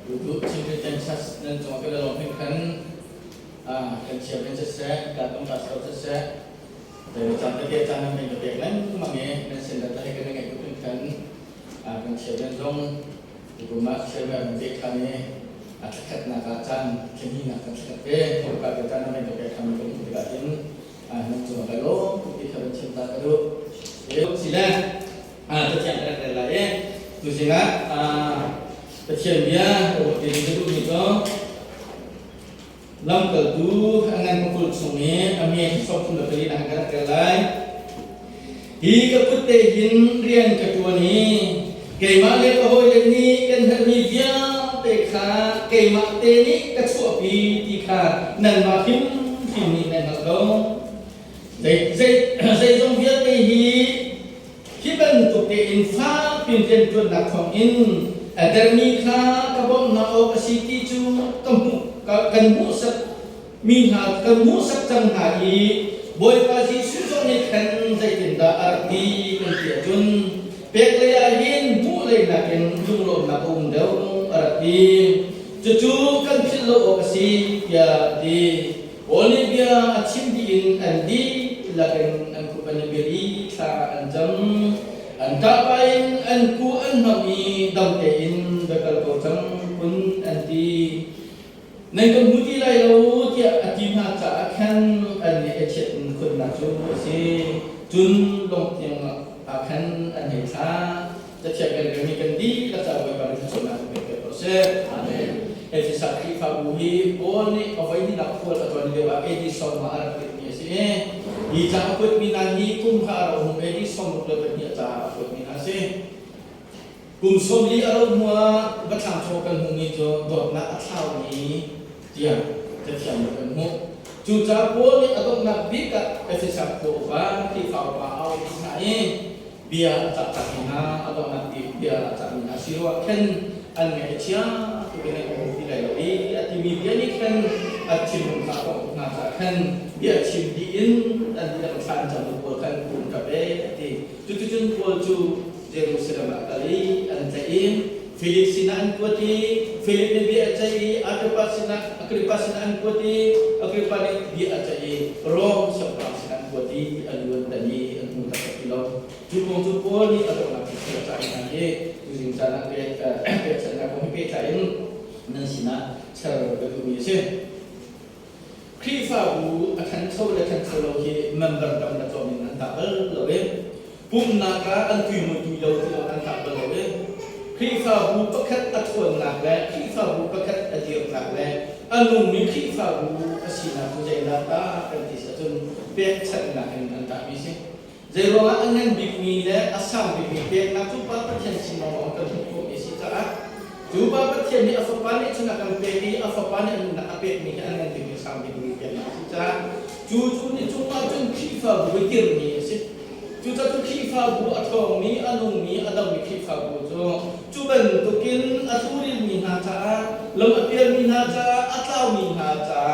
duduk ciri tensas dan cuma kita lompat kan siapa yang sesat, datang pasal sesat, dari contoh kita jangan main kebetulan, makanya dan senjata yang kena ikutkan kan siapa yang dong, rumah siapa yang berkami atas nakacan, kini nak sekat kalau kita main kebetulan kami berkatin, nak cuma kalau kita cinta kalau, sila, tercium ada lain, tu sila, tercium dia, jadi itu gitu. Lam kaldu angan mukul sungai kami sok pun beri nak gerak kelai. Hingga putih hin rian ketua ni, kemale kau ini kan hermia tekha kemate ni ketua pi tikha nan makin ini nan kau. Saya jom dia tehi kiban tu te infa pinjen tu nak kau in. Dermika kabon na o kasiti cu kan musak minha kan musak cang hai boy pasi susok ni kan zaitinda arti kan tiajun pekleyahin mulai nakin jumlo na umdau arti cucu kan pilo o kasi ya di Olivia achim diin andi lakin ang kupanibiri sa anjam antapain anku anmami damtein bakal kocang pun anti nang kemudian lalu dia atimah akan ane ecet kun nasu si jun long yang akan ane sa jadi kami kendi kata bapak sunnah betul proses amin esi sakti fabuhi oni apa ini nak buat atau dia di sama arab ini sih di cakap minani kum harus di sama lebih cakap minasi kum somli arab mua batang cokan hungi jo dot nak asal ni dia tercium bertemu juga boleh atau nak bikat efisien kuah di fawal ini biar tak terhina atau nanti biar tak terhina silakan anehnya tu kena tidak lagi ati media ni kan acim tak mengatakan biar cimdiin dan tidak bersanjang bukan pun kabe ati tujuan polju Jerusalem kali anjain Philip sinaan kuati Philip ni biar cai Agrippa sinaan kuati Agrippa ni biar cai Rom sebab sinaan kuati aduan tadi untuk tak kilau jumpo ni atau nak kita cai nanti using sana ke sana kau ke cai nasina cara betul sih Krifabu akan tahu lagi member dalam dalam ini tak berlalu pun naga antui mutu jauh tidak tak berlalu Krifabu pakat atuan naga Krifabu pakat adir naga anu ni Krifabu asina tu jadi data kerja satu pecah naga tak bisa jadi orang angan bikni le asam bikni nak tu apa macam orang kerja isi tak Cuba bertiap ni apa panik cina kan pedi apa panik nak apa ni angan di sambil ni kan cara cucu ni cuma cun kifa buikir ni sih cuca tu kifa bu atau ni anu ni ada ni kifa bu so cuba tukin aturin ni haca lem apian ni haca atau ni haca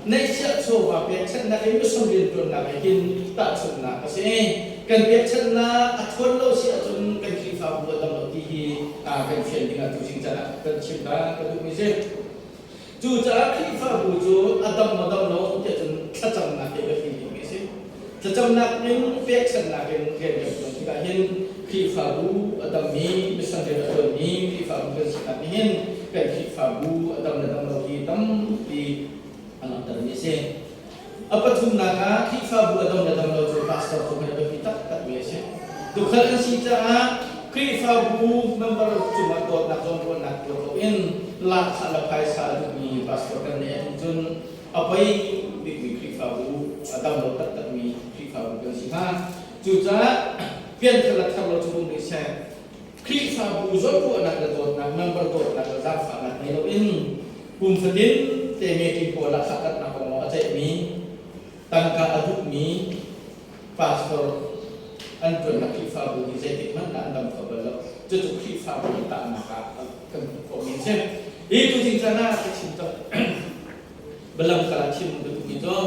Naisya coba pecah nak ini sambil tu nak bikin tak cuna kasih kan pecah nak atau lo si atun kan kifa buat dalam tihi kan fian dengan tu sing cara kan cinta kan tu mesti tu cara kifa buat adam lo dia tu cacam nak dia bikin mesti cacam nak ni pecah nak kan tu kita hin kifa bu adam ni besar dia tu ni kifa bu kan kita hin kan kifa bu adam lo hitam di anak terbiasa. Apa tu naga kifa buat dalam lojo pastor tu mereka kita tak biasa. Tu kalau si cah kifa bu member cuma dot nak jomblo nak jombloin lah salah paisa ni pastor kan ni jun apa ini di kifa bu atau dot tak mi kifa bu kan si ha. Juga pian kalau kalau jomblo bisa kifa bu jomblo nak dot nak member dot nak zafa nak ni sedin temeti pola sakat nak mau aceh mi tangka aduk mi pastor antun nak kifa bu di zetik mana dalam kabar cucuk kifa bu tak nak kan komensi itu cincana cinta belam kalacim betul itu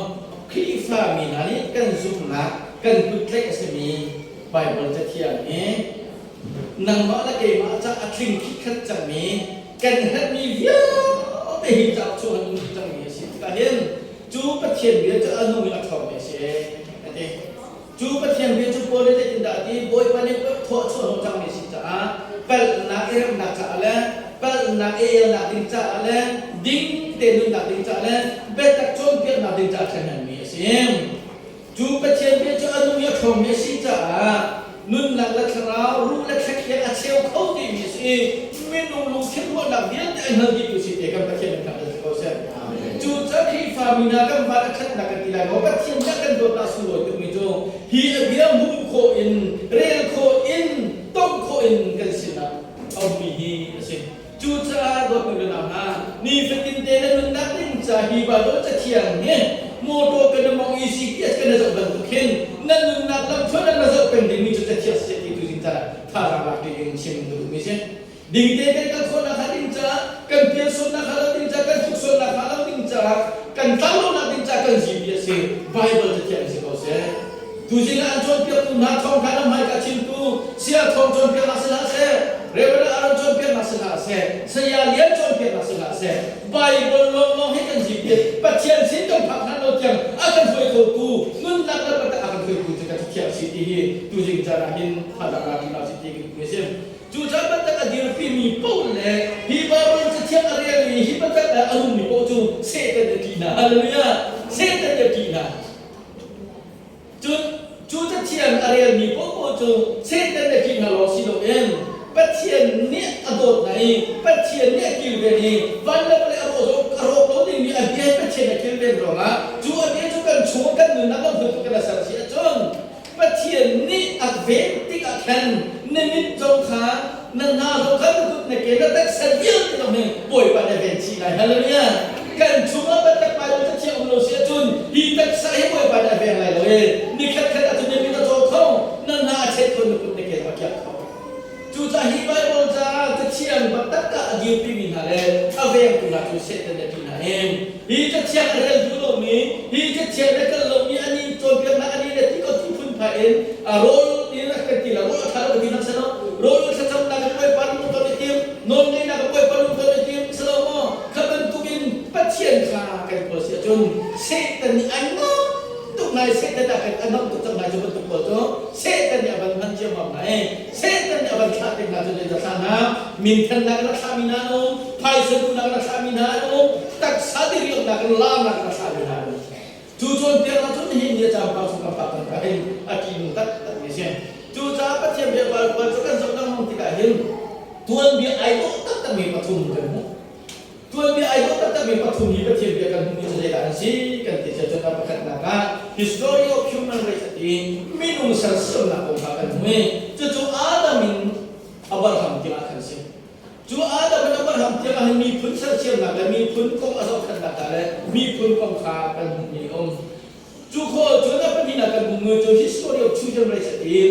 kifa mi nani kan zumna kan putlek semi Bible jatian ni nang mak lagi macam ating kikat jami กันฮัดมีเวียแต่หิจับชวนมีจังมีสิก็เห็นจูประเทียนเบียจะอนุมีอักษรไม่ใช่เด็กจูประเทียนเบียจูโปรเลยจินดาดีบอยปานนี้ก็ทอชวนจังมีสิจ้าเปิดนักเอ็มนักจ่าเลยเปิดนักเอ็มนักดิ้งจ่าเลยดิ้งเต็มนักดิ้งจ่าเลยเบ็ดตักชวนเพียงนักดิ้งจ่าแค่นั้นมีสิจูประเทียนเบียจะอนุมีอักษรไม่ใช่จ้านุ่นหลักละคราวรู้ละแค่เขียนอาเซียวเขาดีมีสิไม่นุ่งลุงเขียนว่านักเรียนแต่เงินดีอยู่สิเด็กกันประเทียนกันเลยเขาเสียจูจะที่ฟามินากันมาละชัดนักกีฬาเขาประเทียนนักกันโดดตาสู้ตัวมิโจฮีเบียมุมโคอินเรลโคอินต้องโคอินกันสินะเอามีฮีสิจูจะโดดเป็นนาฮะนี่ฟิตินเตนนุ่นนักดิ้งจะฮีบาโดจะเทียงเนี่ยโมโตกันมองอีสิเกียกันจะบันทุกเห็นนั่นนุ่นนักลำชนนั่นจะเป็นดิ้งมิโจจะเทียงเสร็จดูสิจ้าท่าทางหลักดิ้งชิมดูมิเช่ดิ้งเตนกันคนนักดิ้งจะกันเพียรส่วนนักดิ้งจะกันทุกส่วนนักดิ้งจะกันตั้งโลนักดิ้งจะกันจีบีเอสไบเบิลจะเทียงสิเขาเสียดูสินะอันชนเพียรตุนาทองกันไม่กัดชิมตูเสียทองชนเพียรนักสนาเสียเรเวลาอันชนเพียรนักสนาเสียเสียเลี้ยงชนเพียรนักสนาเสียไบเบิลลองให้กันจีบีเอสปัจเจียนสิต้องพักนั้นเราเทียงอากันช่วยเขาตูนุ่นนักแล้วก็อากันช่วยกูจะกันเทียงสิที่ดูสิจะราหินพาดาราที่เราสิที่กูเสียจูจ้าบัตรกันดีรพีมีปูเลยฮีบาร์มันจะเทียงอะไรเลยฮีบัตรอารมณ์มีปูจูเสกเด็กกีน่าฮาเลลูยาเสกเด็กกีน่าจูจะเทียงอะไรมีปูจูเสกเด็กกีน่าลอสิโลเอ็นปัจเจียนเนี่ยอดดไหนปัจเจียนเนี่ยกิลเวนีวันละเป็นอารมณ์ตัวนี้มีอดีตปัจเจียนกิลเวนรอละจูอดีตจูกันชัวกันหนึ่งนักบุญตุกันสัตย์เสียจนปัจเจียนนี่อักเวนติกอักแคนนิมิตจงขานั่นนาจงขาตุกในเกณฑ์ตักเสียที่เราเนี่ยป่วยปานเวนชีไลฮาเลลูยากันชัวบัตรไปเราจะเชื่อมโลเสียจนฮีตักใส่ป่วยปานเวนไรเลยนี่แค่ตุเนี่ยมีแต่จงเขานั่นนาเช็ดคนตุกในเกณฑ์มาเกี่ยวเขาจูจ้าฮีบายโรจ้าจะเชื่อมบัตรก็อดีตปีมินาเลยอาเวงตุนาจูเสร็จในปีนั้นเองฮีจะเชื่อมอะไรดูโลมีฮีจะเชื่อมอะไรก็โลมีอันนี้จนเพียงนั้นอันนี้เนี่ยที่เขาที่พุ่นพาเองโรลนี่นะกันทีละโรลทาร์ก็ที่นั่งเสนาโรลสักคำนักไปปารุนตัวเดียวนนนี่นักไปปารุนตัวเดียวสโลโมขบันตุกินปัจเจียนขากันโปรเสียจนเสตันอันนั้นตุกนายเสตันกันอันนั้นตุกจังนายจะบรรทุกโปรโจเสตันเนี่ยบันพันเจียมแบบไหนเสตันเนี่ยบันขาดเป็นนาจุดจะสานะมินทันนักรักษามินาโนไพศาลนักรักษามินาโนตักสาดิริยนักลานักรักษามินาโนจูจนเพียงจุดนี้เนี่ยจำปาสุขภาพกันกันอากินตัดไม่ใช่จูจ้าปัจเจียนเบียบาลบาลสุกันสมดังมองที่กันเห็นตัวเบียไอ้ก็ตัดมีปฐุมกันมั้งตัวเบียไอ้ก็ตัดมีปฐุมนี่ปัจเจียนเบียกันมีจะได้กันสิกันที่จะจดประกาศนัก history of human race ที่มีนุ่งสันสนักองค์การมั้ยจูอาดามินอับราฮัมที่มาขันสิจูอาดามินอับราฮัมที่มามีพื้นสันเชียนนักและมีพื้นกองอาสาขันนักและมีพื้นกองขากันมีองจูโคจูนับเป็นนักการเมืองจู history of human race ที่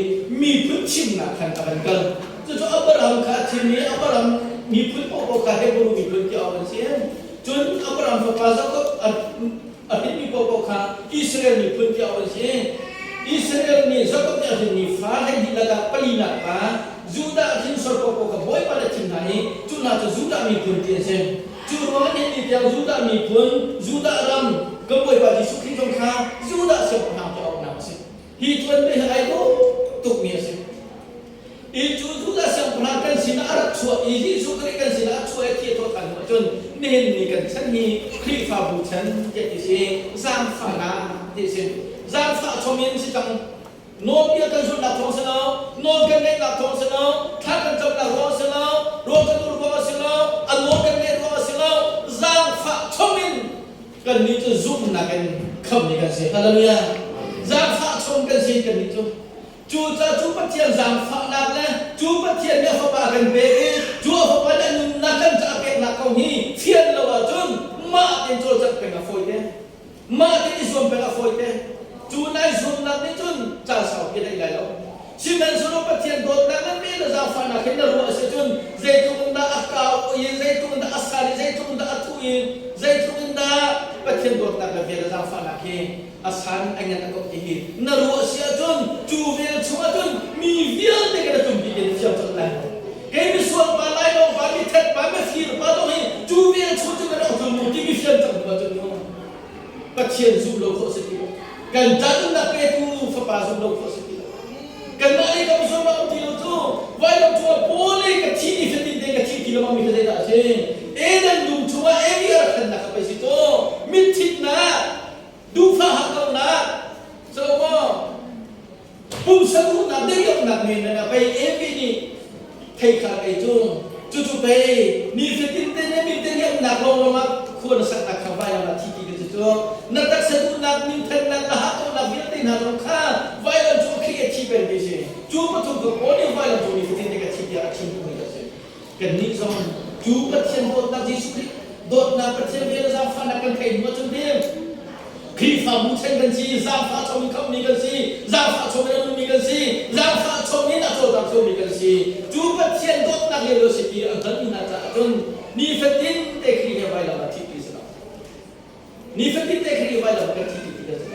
มีพื้นชิมนักขันกันกันจูอับราฮัมขาที่นี้อับราฮัมมีพื้นปกขาให้บรูมีพื้นที่เอาเสียจนอับราฮัมฟ้าสักก็อาทิตย์มีปกขาอิสราเอลมีพื้นที่เอาเสียอิสราเอลนี่สักก็จะมีฟ้าให้ดีละกับปลีนักป้าจูดาทิ้งสอบปกขาบ่อยมาได้ทิ้งไหนจูน่าจะจูดามีพื้นที่เสียจูร้อนนี่ที่จูดามีพื้นจูดารำก็บ่อยมาที่สุขีจงขาจูดาเสียงน้ำจะออกน้ำเสียฮีทวนไปให้ไอ้ก็ตุกเมียเสียitu juga sempurnakan sinar cuak ini sukri kan sinar cuak itu total macam ni kan seni krifa bukan jadi si zamfana jadi si zamfa comin si tang no dia kan sudah thong seno no kan ni nak thong seno thak kan jom nak ro seno ro kan ru ba seno no kan ni ro seno zamfa comin kan ni tu zoom nak kan kham ni kan si haleluya zamfa com kan si kan ni tuจูจะจูปัจเจียนสามฝักนักเลยจูปัจเจียนเนี่ยเขาปากันเบะจูเขาปาได้หนึ่งนักกันจะเป็นนักเขาหีเทียนเราว่าจนมาเป็นจูจะเป็นนักฝอยเด้มาเป็นอิสวมเป็นนักฝอยเด้จูนายส่วนนักนี่จนจะสาวเป็นอะไรแล้วชิมันสุรปัจเจียนโดดนักนั้นไม่ได้สามฝักนักเห็นเราว่าเสียจนใจทุ่งดาอักกาวยินใจทุ่งดาอัสการใจทุ่งดาอัตุยินใจทุ่งดาปัจเจียนโดดนักเลยเป็นสามฝักนักเองasan angan aku ini naruh siapun juvel cuacun mivial dengan tu bikin siapa lah kami suat balai dong bagi tet bagi fir pasien sulo ko sekilo kan jadun na petu fapa sulo ko sekilo kan mali ka so ma tilo to vai lo to pole ka chini fetin de ka chi kilo ma mi de da se edan dum chua area kan na ka pa si to mitit na du fa ha ka na so mo pum sa ku na de yok na me na pa evi ni thai kha kai chung chu pe ni fetin de ne mi de yok na lo maควรสักนักข่าวว่าอย่างที่ดีที่สุดนักศึกษานักมินเทนนักละหัตนักวิทยานักลงข้าว่าอย่างจูครีเอทีฟเป็นดิฉันจูมาถูกกับคนที่ว่าอย่างจูนี่เป็นเด็กที่ดีอาชีพนี้ก็ใช่กันนี่สมัยจูปัจเจกโดดนักจิสุริโดดนักปัจเจกเวลาซาฟ้านักกันใครมาจนเดียวครีฟ้าบุญเช่นกันสิซาฟ้าชมมีคำมีกันสิซาฟ้าชมมีอะไรมีกันสิซาฟ้าชมมีนักโจทย์ชมมีกันสิจูปัจเจกโดดนักเรียนรู้สิ่งที่อันนั้นน่าจะจนนี่เป็นเด็กที่ว่าอย่างที่นี่เป็นที่เด็กที่ว่าเราเป็นที่ดีที่สุด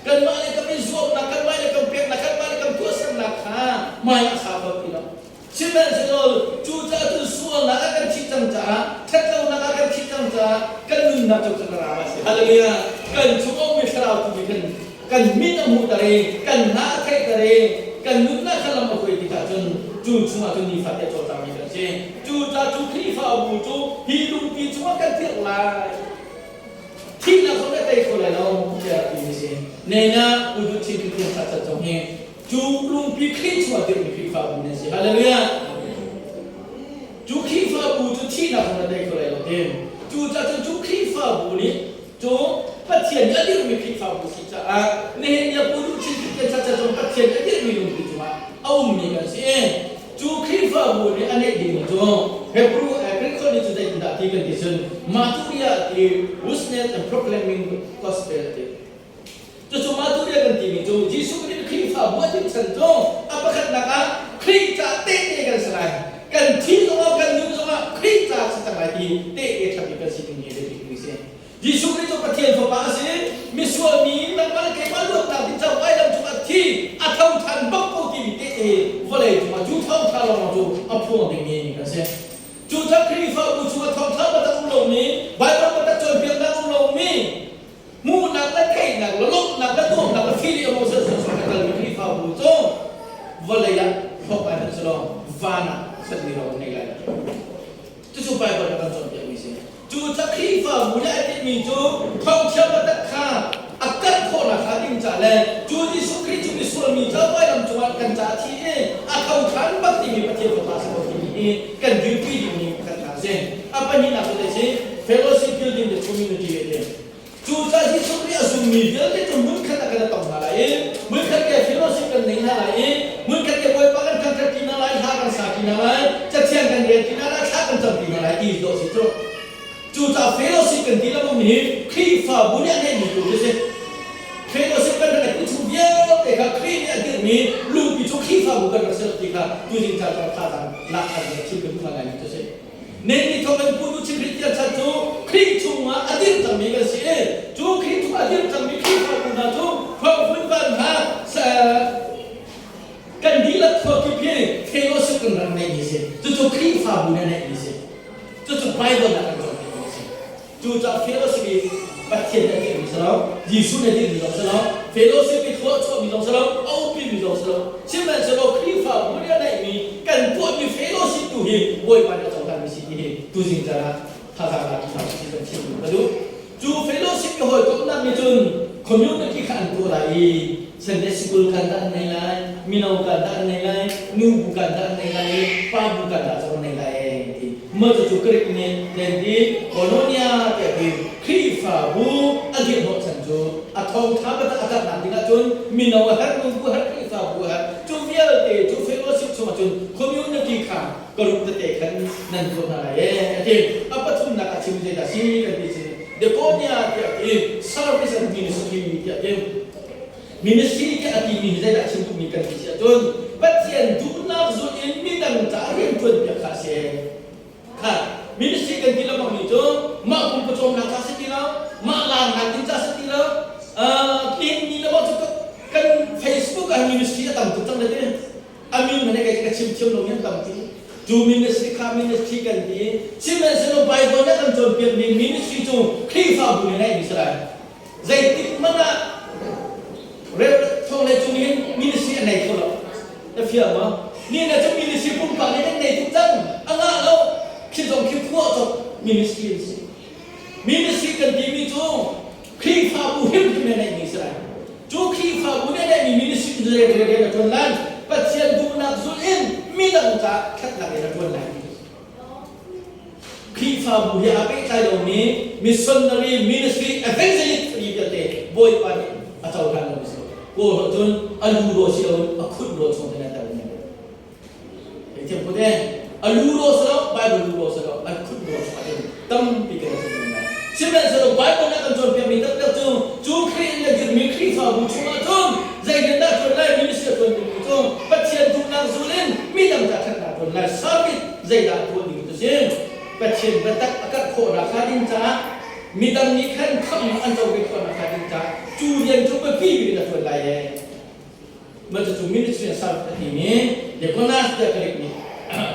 กันมาเลยกับมิสวมนักกันมาเลยกับเปียกนักกันมาเลยกับตัวสันนักข้าไม่อาสาบพี่น้องชิมเมนส์เราจูจ้าจูสวมนักกันชิดจังจ้าเท็ดเรานักกันชิดจังจ้ากันนุ่นนักจุกกระราบสิฮัลโหลกันชั่วโมงไม่คราวตุบิกันมินามูตารีกันนาเทตารีกันนุ่นนักขลังมาคุยที่กันจูชัวจูนี่ฟัดเดชโจทย์มีกันสิจูจ้าจูครีฟ้าบูจูฮีลุงปีชัวกันเที่ยวลายที่นักสมัยเด็กคนละเราจะดีมิสิเนี่ยนะอุดที่เป็นสัจธรรมเนี่ยจูลุงพิคริสว่าเดี๋ยวมีพิฟ้าบุญเนี่ยสิฮาเลลูยาจูคริฟ้าบุญจูที่นักสมัยเด็กคนละเราเดิมจูจะจูคริฟ้าบุญนี่จูปัจเจียนเดี๋ยวมีพิฟ้าบุญสิจ้าเนี่ยเนี่ยอุดที่เป็นสัจธรรมปัจเจียนเดี๋ยวมีลุงพิจูมาเอามีกันสิจูคริฟ้าบุญนี่อันนี้ดีมั้ยจูเฮบรูคนที่จะได้ยินที่กันที่สุดมาตุริยาที่ witness and proclaiming gospel ที่จู่มาตุริยากันที่มีจู่ยิสุนี่คริสต์ฟ้าบัวที่ฉันจู่อัปคัดนักคริสต์จะเตะกันสลายกันที่ตรงกันนู่นตรงคริสต์จะสังหารที่เตะทำให้กันสิ่งนี้ได้ดีกว่ายิสุคริสต์ประเทศฟ้าสิมิสวามีนักบอลเกมลูกนักที่จะไว้ลำจุดที่อัฐานทันบักโปที่มีเตะวอลเลย์มาจู่เท่าทันเรามาจู่อัพพวงอย่างนี้กันเสียจูจักครีฟ้าบูชัวทองท้ามาตั้งลงนี้ใบไม้มาตั้งจนเพียงตั้งลงนี้มูนักและเทนักและลุกนักและตุ้มนักและฟิลิโอเซอร์สุดๆกันเลยครีฟ้าบูจูวอลเลยะพบไปนั่นสโลวานะสักนิดเราในไลน์จู่ไปบนกันจนเพียงวิเศษจูจักครีฟ้าบูและที่มีจูทองเชื่อมาตั้งข้าอาการคนละขาดิ้งจ่าเลยจูที่สุขรีจูที่สวมีเจ้าไว้ลำจวนกันจ่าที่อาเขาขันบักที่มีประเทศภาษาที่มีกันยืดปีดีกันนะเซนapa ni nak kata sih fellowship building the community itu juga sih sebenarnya asumsi dia itu mungkin kata tahu nalai mungkin dia fellowship kan ni nalai mungkin dia boleh pakai kantor di nalai hakan sakit nalai cecian kan dia di nalai hakan sampai nalai itu situ juga fellowship kan dia mau ni khifa boleh ada ni tu sih fellowship kan ada kucu dia teka kriya dia ni lu itu khifa bukan masalah kita tu sih cara kata nak ada cium tangan itu sih nên thằng mình phụ nữ chỉ biết tiền sát chú khi chúng mà ăn điểm thằng mình cái gì chú khi chúng ăn điểm thằng mình khi phải cũng là chú không vun vân ha cần đi là thuộc cái gì thế nó sẽ cần làm này gì chú khi phải cũng là này gì chú Bible là cái gì chú thế nó sẽ bị bắt thiên là cái gì sao Giêsu là cái gì sao thế nó sẽ bị thoát cho mình sao âu bị mình sao xin bạn sao khi phải cũng là này mình cần thuộc mình thế nó sẽ tụi hình bồi bàn cho tu sinh ra thà thà là chúng ta chỉ cần chịu được đúng chú fellowship cái hội cũng làm như chun community khăn tu lại Sunday school khăn ta này lại minau khăn ta này lại nu khăn ta này lại pa bu khăn ta cho này lại thì mơ cho chú cái này đến đi colonia cái khi phá bu anh em họ sản chú à thong tháp bắt ta làm tiếng chun minau hát nu bu hát khi phá bu hát chú biết để chú fellowship cho mà chun community khănก็รู้แต่เด็กกันนั่นคนอะไรที่อัปทุนนักชิมเจตสีกันดีสิเด็กคนเนี่ยที่ซาร์วิสและมินิสทรีที่มินิสทรีที่อาทิตย์นี้ได้ดัชชิมตุมีกันดีสิจนปัจจัยดูนักสุดอินมีดังจ่าเรียนคนเดียวข้าเสียค่ะมินิสทรีกันที่เราบอกนี่จนมาคุณผู้ชมนักจ่าสิแล้วมาลานนักจ่าสิแล้วลิงก์นี้เราบอกจะกัน Facebook กันมินิสทรีต่ำตุตั้งเลยอามินมันได้กันชิมลงยังต่ำที่จูมินิสทรีข้ามินิสทรีกันดีชิมเมสโนไบเบิลนั่นกันจนเปลี่ยนมินิสทรีจูคลีฟ้าบุญในอิสราเอล dây tích mất à rồi thôi này chúng mình ministry này thôi rồi đã phía mà nên là trong ministry cũng có những này thực dân anh ạ đâu khi dùng khi thua cho ministry cần tìm đi chú khi phá bù hiểm thì này như thế chú khi phá bù này mình ministry rồi là tuần lan và tiền tu nạp dụ in mi đồng giá khát là cái là tuần lan khi phá bù hiểm cái tay đầu ní missionary ministry evangelist thì việc đấy bồi bàn ở trong hàng ngũ cô họ chôn alu đồ xíu khut đồ xong thế này tao nhớ cái chuyện của thế alu đồ sao Bible đồ sao khut đồ sao tâm bị cái gì này xin mời sao Bible nó còn chôn phía mình tất cả chú khi là việc mình khi phá bù chú mà chôn dạy đến đã chôn lại mình sẽ chôn được chôn bắt tiền tu năng du lên mi đâm ra thật là chôn lại sao biết dạy đã chôn được tôi xin bắt tiền bắt tất các khổ là khá đinh giá mi đâm ní khăn không ăn trong cái khổ là khá đinh giá chú liên chú bất kỳ việc là chôn lại đấy mà chú mình sẽ sao thì nhé để con nào sẽ cái này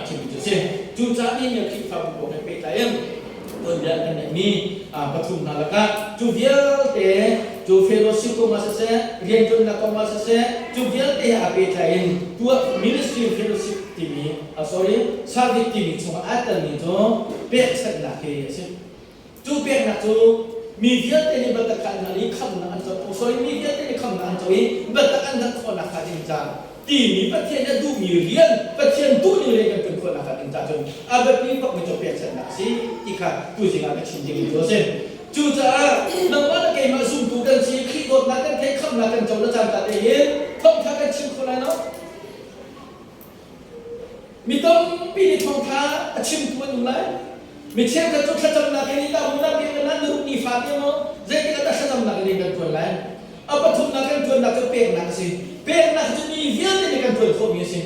chỉ tôi xin chú trả đi nhiều khi phá bù cái bể lại em tôi đã cái này mi bắt thùng nào là cả chú viết để chú fellowship của mà sẽ riêng cho là của mà sẽ chú viết để học về trái chú ministry fellowship thì mi sorry service thì mi chúng ta ăn thì cho biết chắc là cái gì chú biết là chú mi viết để bắt tất cả những cái không là ăn cho sorry mi viết để không là ăn cho bắt tất cả những con là cái gì cha thì mi bắt thiên là đủ nhiều riêng bắt thiên đủ nhiều riêng cái con là cái gì cha cho à bắt mi bắt mình cho biết chắc là gì thì cả chú chỉ là cái chuyện gì đó xem chú cha nằm ở cái mà dùng tu đơn chỉ khi đột là cái thế không là cái chỗ nó chẳng cả để yên không thà cái chim con này nó mi tâm bị đi không thà chim con này mi xem cái chỗ thật là cái này ta muốn làm cái này nó đi phá cái nó dễ cái ta sẽ làm là cái này con này à bắt thùng là cái con là cái bèn là gì bèn là chúng mi viết cái cái con không như gì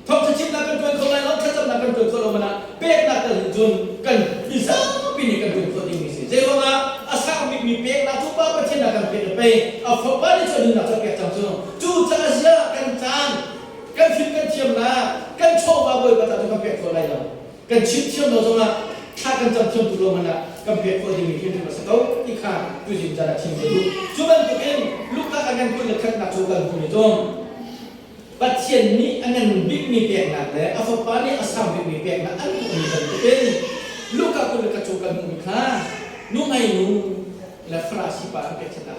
không thể chim là cái con không này nó thật là cái con không mà bèn là cái chúng cần đi sao bị cái con không như gì dễ không à asal mi pek na tu pa pa chen na kan pek pe a pho pa ni cho ni na cho pek chang chu cha sia kan chan kan phim kan chiam na kan cho ba boy pa ta kan pek ko lai lo kan chim chiam lo zong a tha kan cham chiam tu lo ma na kan pek ko di mi phim ma sa to ti kha tu jin cha na chim de lu chu ban tu en lu ka kan ku le khat na chu kan ku ni zong pa chen ni anan big mi pek na le a pho pa ni asam big mi pek na an ku ni kan tu en lu ka ku le ka chu kan ku kha numai nu la frasi pa ke chata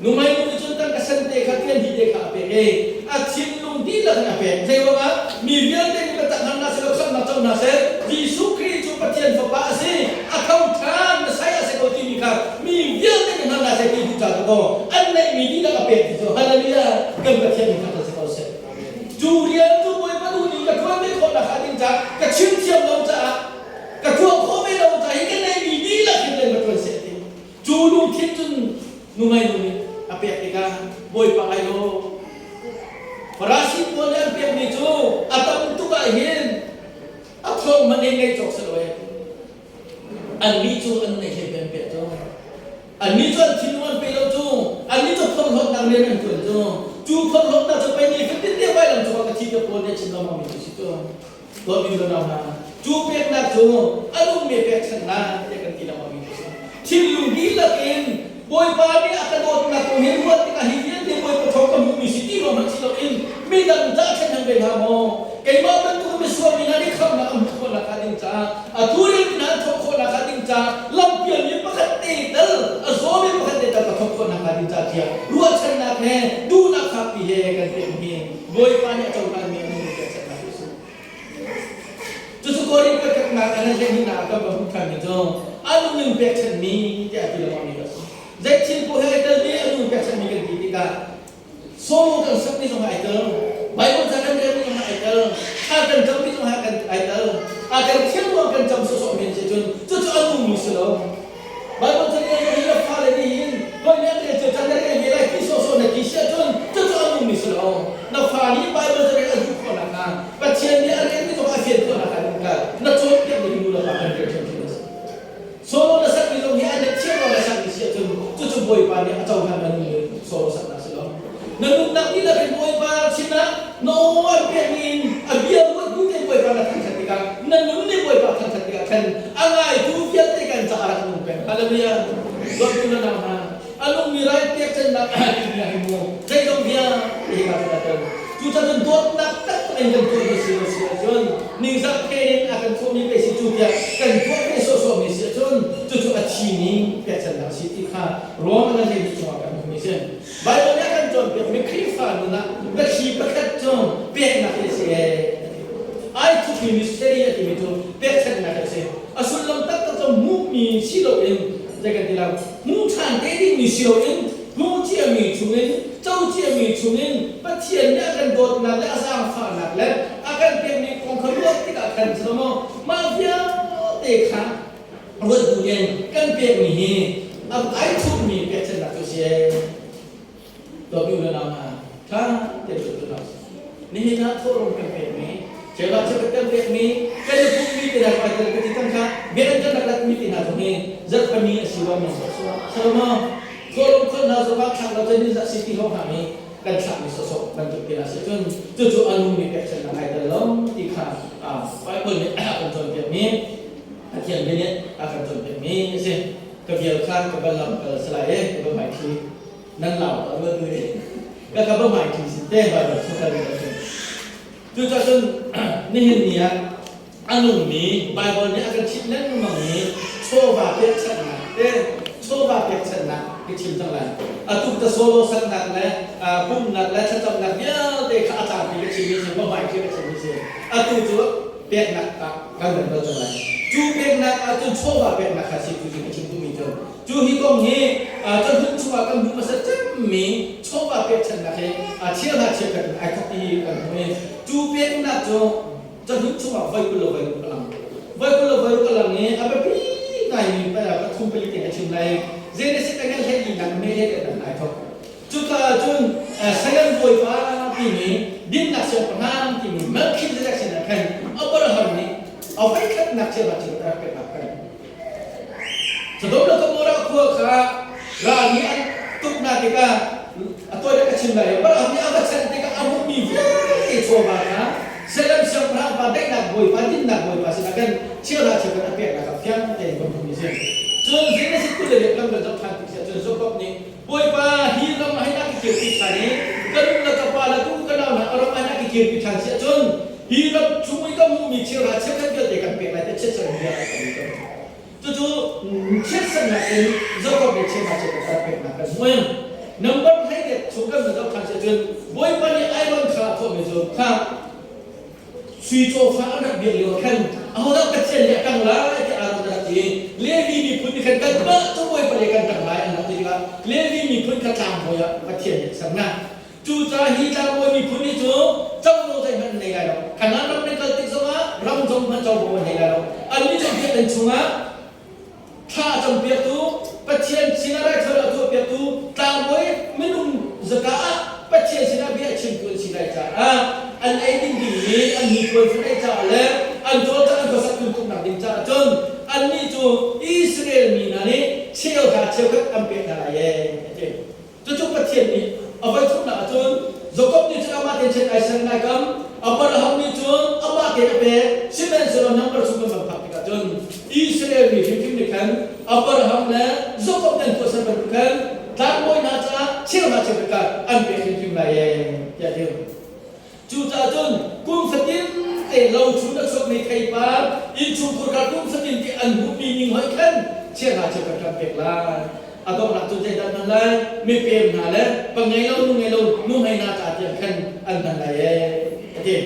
numai nu chuntan ka sante ka tian hi de ka pe e a chin lung di la na pe jai wa mi vian de ka ta na se kham na chau na se jisu kri chu patien fa pa se a khau than na saya se ko ti mi ka mi vian de na na se ti du ta ko an nei mi di la ka pe ti so hallelujah kam patien ka ta se ko se ju rian tu boy pa du ni ka thon de ko na kha din cha ka chin chiam lo cha ka thua ko me lo cha hi cái này mi di la ke le ma se ti chu lu thiên chun nu mai nu ni apek ika boy pa ai lo parasi po le apek ni chu atam tu ka hin athong man nei chok sa lo ya an ni chu an nei he pen pe chu an ni chu thin wan pe lo chu an ni chu phong hok dang le nan chu phong hok na chu pe ni fit te bai lam chu ka thi pe po ne chin lo ma mi chi to to mi lo na na chu pek na chu alung me pek chan na te kan ti la ma mi chin lu di la ken boy pa ni akadot na ko hin wat ka hi yen te boy pa thok ka mu mi city lo ma chi lo in mi dan ta chen hang be ha mo kai ma ban tu mi so mi na ni kham na am ko la ka ding cha a tu ri na thok ko la ka ding cha lam pian ni pa khat te dal a so mi pa khat te ta thok ko na ka ding cha tia ruwa chen na ke du na kha pi he ka te mi boy pa ni chau na mi ni ka chen na tu ko ri pa ka na ana je ni na ka ba hu kha mi jo alu ning pe chen mi te a ti la ma mi ka dạy chim cô hay tơ đi anh dùng chân mình cái gì cả số cần sắp đi trong hải tơ bảy con dân đi trong hải tơ cần trong đi trong hải tơ cần thiếu một cần trong số số miền trên cho anh dùng một số đâu bảy con dân đi là pha lên đi coi nhớ để cho chân đấy cái này cái số này cái xe cho anh dùng một số đâu nó pha đi bảy con dân đi anh dùng con nào và tiền đi anh đi trong hải phiền con nào cả nó chốt cái gì mua là bạn cái số nó sắp đi trong nhà để chiếu vào là sắp đi xe cho boy pa ni atau kan man so sa na sila nanung nak nila kay boy pa sina no one pemin abia wat ku te boy pa na kan satika nanung ni boy pa kan satika kan angai tu fiat te kan sa arak nung pen hallelujah god na na anong mi chân nặng thì ngày mùa dây đông bia thì mà là tần chú ta dân tốt nặng tất anh cần thuốc mình sửa chôn mình ra kê cần thuốc mình về chú kia cần thuốc về số mình sửa chôn chú chỉ mình cái chân nặng thì khá rồi mà nên đi cho cần mình xem bài đó cần chọn việc mình khi phản nữa cái khi bắt chọn việc nặng thì sẽ ai thu phí mystery thì mình chọn việc chân nặng thì sẽ asul lam tất cả trong mũ mình xí lộ in cái cái là mũ thản thế đi mình xí lộ in mũ chia mình chung in châu chia mình chung in bắt chia nhá cần đột nặng lại sang phản nặng lại akan việc mình không khởi bước thì cả cần sao mà việc để khá rồi tự nhiên cần việc mình ai thu mình việc chân nặng thì sẽตัวพี่เรามาถ้าเด็กตัวเรานี่นะทุกคนกันแบบนี้เชื่อว่าจะเป็นแบบนี้ก็จะพูดมีแต่ละประเด็นก็จะตั้งค่าเบียร์จะนักมีแต่ละตรงนี้จะเป็นมีสิ่งว่ามันสดๆสมมติทุกคนเราจะว่าทางเราจะนี่จะสิ่งที่เขาทำนี้กันทำมีสดๆกันจุดที่เราเชื่อจนอารมณ์มีแบบเช่นอะไรแต่ล้มที่ขาไปบนนี้กันจนแบบนี้เขียนแบบนี้กันจนแบบนี้สิก็เบียร์ข้างกับลำสไลด์กับหมายทีนั่นเราเอาเรื่องนี้ก็คำว่าหมายถึงสิ่งที่เราสุดท้ายเราจะจุดจนนี่เนี่ยอันหนึ่งนี้ไบเบิลเนี่ยอาการชิดนั่นมันนี้โชว์บาปเยอะชนะโชว์บาปเยอะชนะที่ชิมทั้งหลายทุกตะโซโลสังนักและปุ่มนักและชัดจำนักเนี่ยเด็กอาจารย์ที่ชิมมีสิ่งว่าหมายที่ชิมมีสิ่งทุกตัวเปียกนักกันเหมือนเราจะไรจูเปียกนักจุดโชว์บาปเปียกนักค่ะสิ่งที่ชิมตัวมีเจอจูฮิกงนี้จนถึงช่วงกันบุษบกจะมีโชว์บาปเปียกชนะเชื่อหาเชื่อกันไอ้ทัพที่กันนี้จูเปียกนักจนถึงช่วงไฟกุลกลังนี้อาไปปีไหนไปก็ทุ่มไปที่ไหนชิมไรเจเนสิตกันแค่ยิงกันไม่ได้กันไหนครับจุดจุดเสียงโวยฟ้าที่นี้ดินนักเสียงพนันที่นี้มันคิดจะเสียงนักกันเอาไปละหันนี้เอาไปคัดนักเสียงมาเชื่อกันเป็นนักกันสะดวกแล้วก็มรดกขั้วขาร้านนี้ตุกนาติกาตัวเด็กชิมไรบ้านนี้เอาไปเส้นติกาเอาบุญมีเยอะโชว์มานะเสร็จแล้วเสียงพระบาดได้หนักบ่อยบาดดิ้นหนักบ่อยบาดสินักกันเชื่อราเชื่อกันเปียกนะครับเพียงแต่คนผู้มีเสียงจนสิ่งที่สิ่งที่เด็กกำลังจะทำจนสมบูรณ์นี้บ่อยบาดฮีโร่มาให้นักเกี่ยวกับทางนี้ก็รุ่งแล้วก็ปาแล้วก็ก็เราหนักอารมณ์ให้นักเกี่ยวกับทางเสียจนฮีโร่ช่วยก็มุ่งมีเชื่อราเชื่อกันเกิดเด็กกันเปียกอะไรแต่เชื่อสัญญาจู่เชื่อสัญญาเองจะก็เป็นเชื่อมาเชื่อกันเปียกนะครับเมื่อนับวันให้เด็กช่วยกันจะทำเสียจนบ่อยบาดนี้ไอ้วันขาดพอไม่จบข้าสุยโจฟ้านักเบียร์เลี้ยงกันเอาแล้วก็เช่นเดียวกันละที่อารมณ์นั้นเองเลวีมีพื้นที่กันบ้าตัวไว้ประเดี๋ยวกันต่างหลายอันนั้นที่ว่าเลวีมีพื้นที่ตามหัวประเทศเนี่ยสำนักจู่จ้าฮีจ้าไว้มีพื้นที่จู่เจ้าโน้ตใจมันในไงเราขณะนั้นในการติดสมาเราจงมันเจ้าโน้ตในไงเราอันนี้จงเพียรเป็นช่วงถ้าจงเพียรตัวประเทศสินาไรเธอเราตัวเพียรตัวตามไว้ไม่นุ่มสกัดประเทศสินาเบียชิมตัวสินาจ้าอันไอ้ดิ้งดิ้งนี้อันมีคนที่ได้จ่าแล้วอันโจทย์อันก็สักคุณตุกนักดิ้งจ่าจนอันนี้จูอิสราเอลมีนั่นนี่เชี่ยวกับอันเป็นอะไรเจ้จู่ประเทศนี้เอาไว้ทุกนักจนจบกับนี้จะเอามาเต็มเช่นไอ้สังนักกันเอาไปแล้วนี้จนเอามาเต็มไปสิบเอ็ดส่วนนับประชุมกันพักกันจนอิสราเอลมีฟิลิปปินส์กันเอาไปแล้วนี้จบกับนั้นก็สักกันทางมวยน่าจะเชี่ยวกันอันเป็นฟิลิปปินส์อะไรเจ้าจู่จ้าจนกุมสตินเตะเราชุนนักสกในไทยป่าอินชุมกุรกุมสตินที่อันบุมีนิ่งหอยขันเชื่อราชการกันเป็นล้านอาต้องหลักจุดใจดันนั่นเลยไม่เปลี่ยนหาแล้วบางไงเรานุ่งให้นาจาเทียนขันอันนั้นเลยเจ้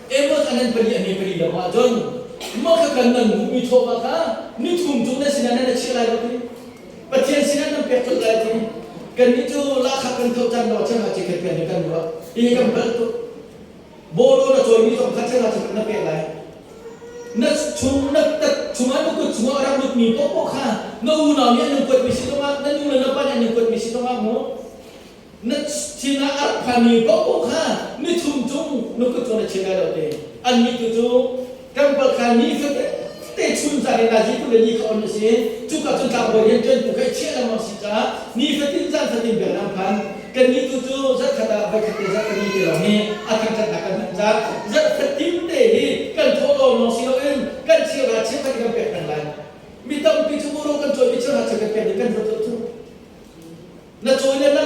เอ็มว่าอันนั้นเป็นอย่างนี้เป็นอย่างว่าจนเมื่อกันนั้นบุมีโทษมาค่ะนี่ทุ่มจุนในสินันนั่นเชื่ออะไรบ้างประเทศสินันนั่นเปลี่ยนตัวอะไรทีกันนี่จู่ราคากันเขาจันเราเชื่อราชการเป็นกันว่าอีกกันเป็นตัวโบโลนะจอยมีต้องคัดเชื้อราชการนั่นเป็นอะไรนักชุมนักตัดชุมนุกชุมorang nuk mi popo kha na una ni anu kuat misi to ma na una na pa anu kuat misi to ma mo na china ar phani popo kha ni thum chung nuk to na china lo te an mi tu chu kam pa kha ni fe te chun sa ni na ji tu le ni kha on si chu ka chun ka bo yen chen tu kai che la ma si ta ni fe tin san sa tin be na phan kan ni tu chu zat khata ba khate zat ni te lo ni akan ta kan zat fatim te hi kan tholo no si lo en kan chi ra che pa kan pe kan la mi tam pi chu ro kan choi pi chu ra che kan pe kan ro tu na choi le na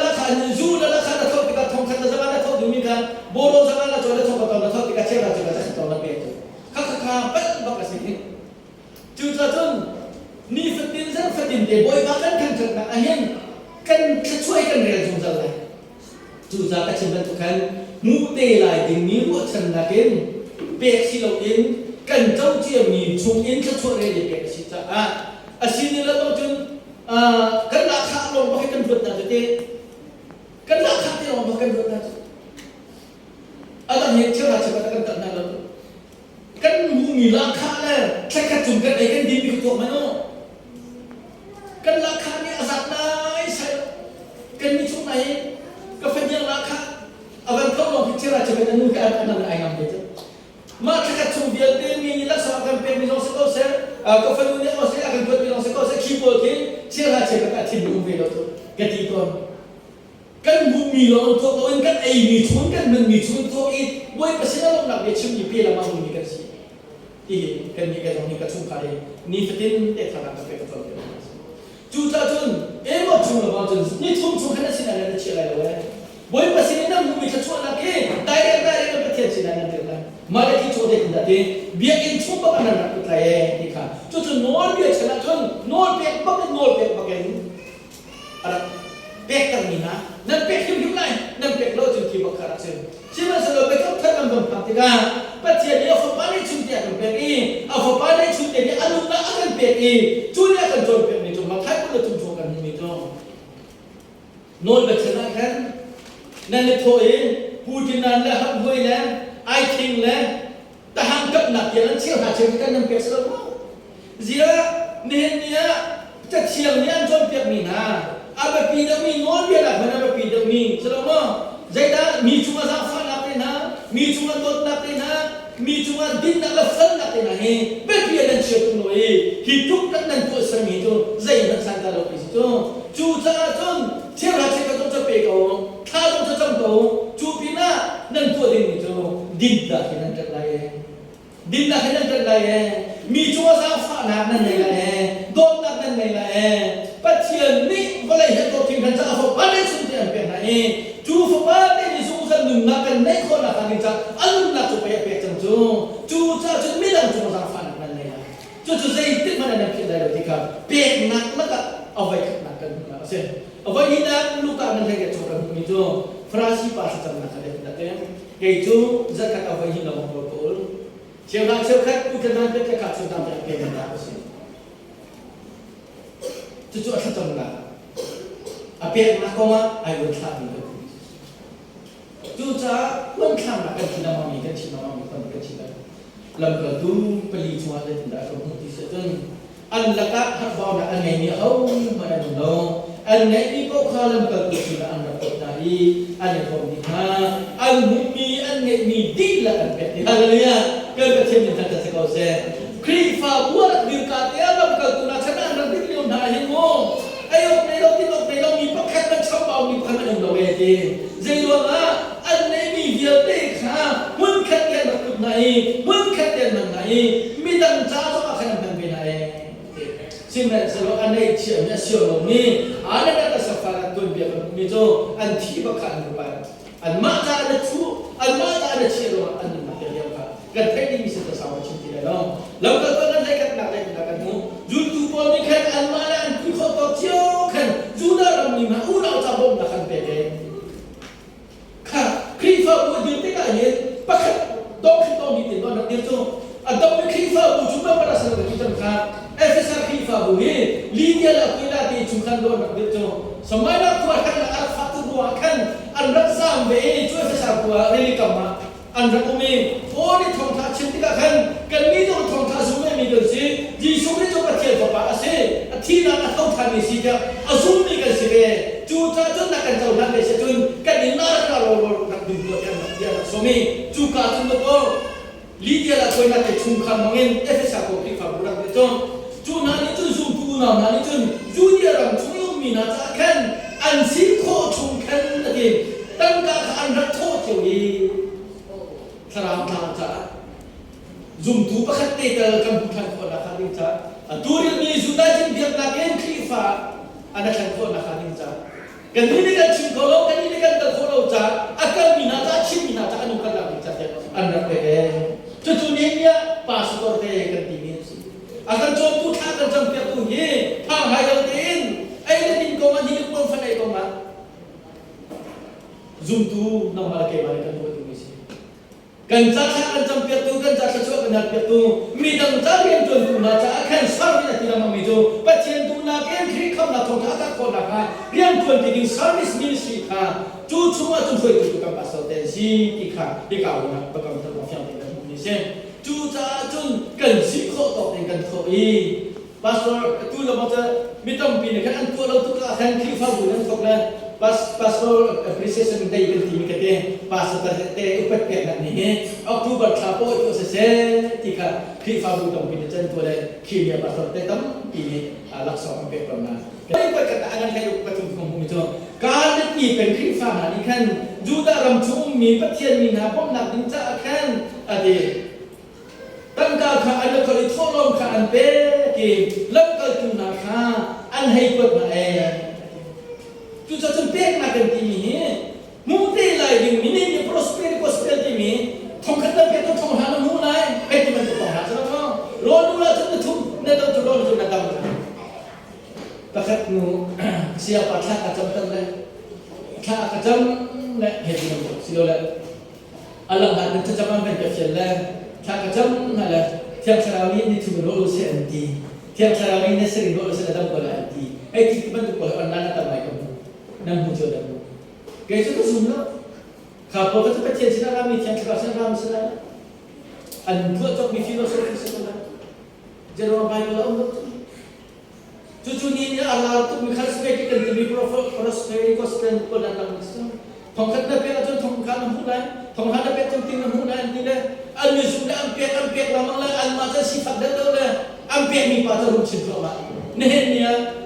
โจได้ทงตอนนั้นเท่าที่กระเชื่อเราจะกระชับตอนนั้นเป็นข้าข้าเป็นบักกระสิ่งจู่จนนี่ฝตินเส้นฝตินเตะบอยบักกันทั้งนั้นอาเห็นกันช่วยกันเรียนจงจะเลยจู่กระชิมเป็นทุกคนมูเตลายดิ่งนี้วัวฉันนักเองเปียกสิโลอินกันเจ้าเจียมีชงอินจะช่วยเรียนเปียกสิจ้าอาศินี่เราต้องจนกันราคาลงมาให้กันบุตรนะจ๊ะกันราคาที่ลงมาให้กันบุตรนะจ๊ะอะไรเห็นเชื่อราชบัณฑิตกันตั้งนานแล้วกันมูมีราคาแล้วใช้กระจุมกันไอ้กันดีมีตัวมันโน่กันราคาเนี่ยอาศัยไหนใช่กันมีช่วงไหนก็เป็นยังราคาเอาเป็นเขาลงพิจารณาจะเป็นนู่นกันอันนั้นไอ้งามเด็ดมาใช้กระจุมเดียวเต็มมีลักษณะกันเป็นมีน้องสกอเซอร์ก็เป็นนู่นเนี่ยเอาเสียกันเปิดมีน้องสกอเซอร์คีย์บอร์ดที่เชื่อราชบัณฑิตที่ดูเวลาตัวกันที่ตัวกันมูมีลองตัวเอาเองกันไอ้มีชวนกันมันมีชวนตัวอีไว้ภาษาเราหนักเดี๋ยวชิมยี่ปีละมามูมีกันสิที่กันมีกันตรงนี้ก็ชุ่มคาเลยนี่ฟิตินเด็ดขนาดนั้นเป็นตัวเดียวจู่ๆจนว่าชุ่มละมาจนนี่ชุ่มขนาดสินะเนี่ยเชื่ออะไรเลยไว้ภาษาเนี่ยมูมีจะชวนนักเองได้ก็เป็นเทียนสินะเนี่ยเดี๋ยวนะมาได้ที่โชว์เด็กนั่นเองเบียกินชุ่มบ้างนั่นนะก็ได้ที่ค่ะจู่ๆนอนเบียชนะจนนอนเปียกบ้างนอนเปียกบ้างอะไรเปียกกันนี่นะนั่นเปียกยุ่งๆเลยนั่นเปียกเราจนที่บักขราชใช่ไหมสรุปไปกับท่านมันเป็นปฏิกาปัจจัยเดียวฝาได้ชุดเดียวกันเปียกอีเอาฝาได้ชุดเดียวอนุรักษ์กันเปียกอีจุดเดียวกันจนเปียกนี่จนมาไทยก็เลยทุ่มโชกันนี่จนโน้ตแบบชนะกันนั่นเลยโถเองพูดที่นั่นแล้วฮับเว้ยแล้วไอทิงแล้วแต่ห้ามกับหนักอย่างนั้นเชี่ยวหาเชี่ยวกันนั่นเปียกสลับเสียเนี่ยจะเชี่ยวเนี่ยจนเปียกนี่นะอาปีดมีนอนเบียร์มันอาปีดมีสรุปว่าใจด้ามีจุมาซาฟันนับเลยนะมีจุมาต้นนับเลยนะมีจุมาดินนับละฟันนับเลยนะเฮ้เบียร์นั่นเชื่อตัวเองฮิตุกนั่นตัวสามีตัวใจนั่นสันตาลูกพิจิตรจู่จ้าจนเชื่อราชก็ต้องจะเปย์เขาข้าต้องจะจำเขาจู่ปีน่านั่นตัวเองนี่ตัวดินดาที่นั่นจะไรดินดาที่นั่นจะไรมีจุมาซาฟันนับนั่นไงโดนนับนั่นไงปัจเจียนนี่ก็เลยเห็นตัวทีมกันจะเอาฝาได้สุดที่อันเป็นไหนจู่ฝาได้ในสุ่มสันหนึ่งนักกันในคนละกันนี่จะอันนั้นจะไปเปียกจังจู่จะจนไม่ได้จู่มาฟันนั่นเลยจู่ใจติดมันนั่นเป็นอะไรที่กันเปียกนักแล้วก็เอาไว้ขัดนักกันนะเช่นเอาไว้นี่นะลูกการนั่นให้แกจู่กันมีจู่ฟราสีภาษาจังนักกันนั่นเองแกจู่จะขัดเอาไว้ที่เราบอกว่าเชื่อขัดอุจจาระเป็นขัดสุดท้ายแกนั่นได้สิจู่ๆฉันจำได้อาเปียกนักก็ว่าไอ้วันข้ามนี่จู่ๆวันข้ามนักกันที่น้ำมันมีกันที่น้ำมันมีคนกันที่นั่นลำก็ดูผลิตชัวร์เลยถึงได้ก็มุ่งที่สุดอันละก็หักบ่าวนักอันไหนนี่เขามาได้ดูน้องอันไหนนี่ก็ข้าลำก็ดูที่ละอันละก็ได้อันไหนก็มีฮะอันมีอันไหนมีดีละอันเป็นที่อะไรเนี่ยก็กระเทียมนี่ท่านจะสกาวเซ่ครีฟ้าบัวนักดื่มกาเทียลำก็ดูนักชนะนักดื่มเลี้ยงได้เห็นมั้งไอ้ยกในโลกมีปักแค่มันชอบเอามีพันอันเราเองใจร้อนนะอันไหนมีเดียวเด็กค่ะมันขัดแย้งกับไหนมันขัดแย้งกับไหนมีดังจ้าต้องอาคารมันเป็นอะไรสิ่งนั้นสรุปอันไหนเชื่อเนี่ยเชื่อลงนี่อันนั้นก็สัฟฟาร์ตัวเบียร์มีโจอันที่บักขันรูปอันมาจ้าอันชูอันมาจ้าอันเชื่อลงอันนี้มาเดียวกันกันแค่นี้มีสิ่งที่สาวชิมที่แล้วแล้วก็ตอนนั้นได้กันหนักได้กันมูจุดทุบอลนี่แค่อันมาแล้วอันที่เขาตอกเชี่ยวกันจุดนั้นมีมาอุณเอาจับบอมนักขันเปย์ค่ะครีฟ้าบัวเดียวที่กันเห็นปักต้องขึ้นต้องมีติดบ้านนักเดียวโจอันต้องมีครีฟ้าบัวจุดนั้นมาสนุกที่จังค่ะเอฟเอสอาร์ครีฟ้าบัวเนี่ยลีเดียละคุยละที่จุดนั้นโดนนักเดียวโจสมัยนั้นตัวขันอัลฟาตุบัวขันอันรักษาเบย์ช่วยเอฟเอสอาร์บัวเรื่องกรรมะอันรักอุเมโอ้นี่ทองท้าชินที่กันกันมีตัวทองท้าสุ่มไม่มีตัวสิจีสุ่มนี่ตัวเทียนตัวป้าเซ่ที่นั่นเขาทำนี่สิจ้าสุ่มนี่กันสิเบ้จู่จ้าจนนักกันเจ้านั่นเลยสิจนกันนี่น่ารักเรานักดูตัวกันนักเดียร์สมัยจู่การจนตัวลีเดียละคนนักชุ่มขันมองเงินเอฟเอสอาร์โคพิฟ้าบุรักเดจงจู่นั่นนี่จนสุ่มตัวนั่นนี่จนจู่เดียร์รังชุ่มยมมีน่าจะขันอันสิโคชุ่มขันนั่นเองตั้งการอันรักโทษเจ้าอีสรามทางจ้าจุ่มตูปะขัดเตะกันบุทันคนละครั้งจ้าตัวเรื่องนี้สุดท้ายจึงเบียดนักเอ็นคลีฟ้าอันนั้นขันคนละครั้งจ้ากันนี่กันชิมโคโลกันนี่กันตะโคโลจ้าอาการมีนาจ้าชิมมีนาจ้าอนุกันละจ้า akan jom tu kha kan jam pia tu hi thang hai dang tin ai le tin ko ma hi ko fan ai ko ma zoom tu na ma ke ma kan tu tu si kan cha kha kan jam pia tu kan cha cha chu kan pia tu mi dang cha rian ton tu na cha khan sar ni ti ma mi jo pa chen tu na ken khri kham na thong tha ta ko na kha rian ton ti ding service ministry kha chu chu ma chu phoi tu kan pa so ten si ti kha ti ka na pa kam ta ko fyang ti na ni se chu cha chun kan si kho to ten kan tho i pastor tu la ma ta mi tam pi ne kan an tu lo tu ka khan khri fa bu nan thok na pastor appreciation day kan ti mi ka te pastor te upat pe na ni October tha po tu se ti ka khri fa bu tam pi ne chen tu le khi ne pastor te tam pi ni lak so am pe pram na kai pa ka ta an kai pa tu ko mu joการที่เป็นคริสต์มานี่ขันยูดารัมชุมมีพระเทียนมีนาป้อมหนักนินจาขันอดีตั้งการขันอันก็เลยทอลมขันเป๊กิแล้วก็จุนาขันอันให้เปิดมาจุจะจนเป๊กมากันที่มีมุ้งตีไหลดิ่งมีนี่มี prosperity มีทองขันตั้งเป๊กต้องทองหาน้ำมูไหนเป๊กที่มันจะทองหาใช่ไหมครับรอดูแลจนจะทุ่มในต้องจุดรอจนจะดำPakat nu siapa tak kacam terle, tak kacam le hedi nu silola. Alam hal nanti zaman pencacian le, tak kacam le. Tiang sarawi ni tu berlalu seanti, tiang sarawi ni sering berlalu sedang berlanti. Kita bantu kalau anak tak baik kamu, nam hujur kamu. Kerja tu semua. Kalau kita pencacian sinar kami tiang sarawi kami sinar. Anbuat jok mi filosofi sinar. Jadi orang baik kalau untuk Cucu ni Allah tu mikal sebagai kita demi prosperity gospel ko dan dalam Islam. Tongkat dah pernah tu tongkat nampunan, tongkat dah pernah penting nampunan ni dah. Anu sudah ampiak lama lah, anu macam sifat dah tu lah. Ampiak ni pada rumah cinta mak. Nehnya,